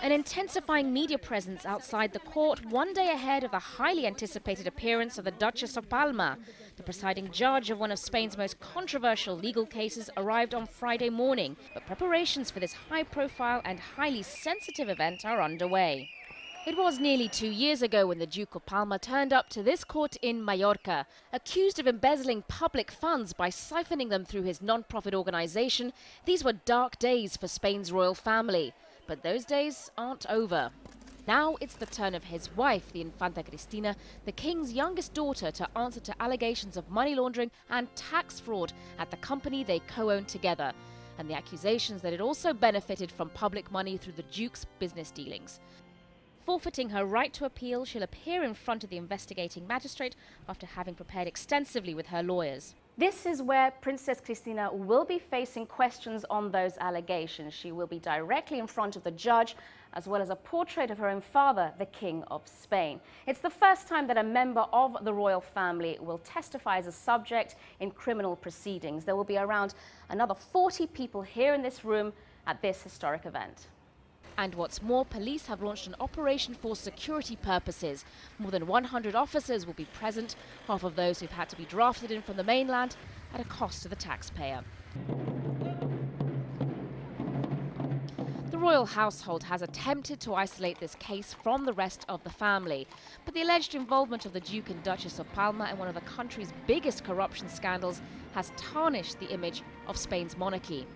An intensifying media presence outside the court, one day ahead of the highly anticipated appearance of the Duchess of Palma. The presiding judge of one of Spain's most controversial legal cases arrived on Friday morning, but preparations for this high-profile and highly sensitive event are underway. It was nearly 2 years ago when the Duke of Palma turned up to this court in Mallorca. Accused of embezzling public funds by siphoning them through his non-profit organization, these were dark days for Spain's royal family. But those days aren't over. Now it's the turn of his wife, the Infanta Cristina, the king's youngest daughter, to answer to allegations of money laundering and tax fraud at the company they co-own together, and the accusations that it also benefited from public money through the Duke's business dealings. Forfeiting her right to appeal, she'll appear in front of the investigating magistrate after having prepared extensively with her lawyers. This is where Princess Cristina will be facing questions on those allegations. She will be directly in front of the judge, as well as a portrait of her own father, the King of Spain. It's the first time that a member of the royal family will testify as a subject in criminal proceedings. There will be around another 40 people here in this room at this historic event. And what's more, police have launched an operation for security purposes. More than 100 officers will be present, half of those who've had to be drafted in from the mainland at a cost to the taxpayer. The royal household has attempted to isolate this case from the rest of the family, but the alleged involvement of the Duke and Duchess of Palma in one of the country's biggest corruption scandals has tarnished the image of Spain's monarchy.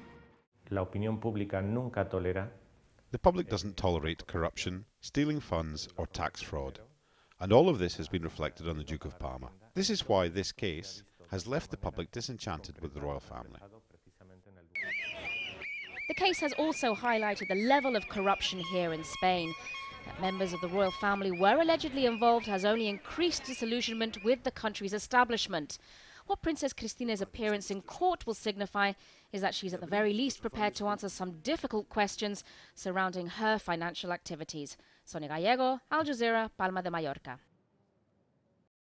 La opinión pública nunca tolera. The public doesn't tolerate corruption, stealing funds or tax fraud. And all of this has been reflected on the Duke of Palma. This is why this case has left the public disenchanted with the royal family. The case has also highlighted the level of corruption here in Spain. That members of the royal family were allegedly involved has only increased disillusionment with the country's establishment. What Princess Cristina's appearance in court will signify is that she's at the very least prepared to answer some difficult questions surrounding her financial activities. Sonia Gallego, Jazeera, Palma de Mallorca.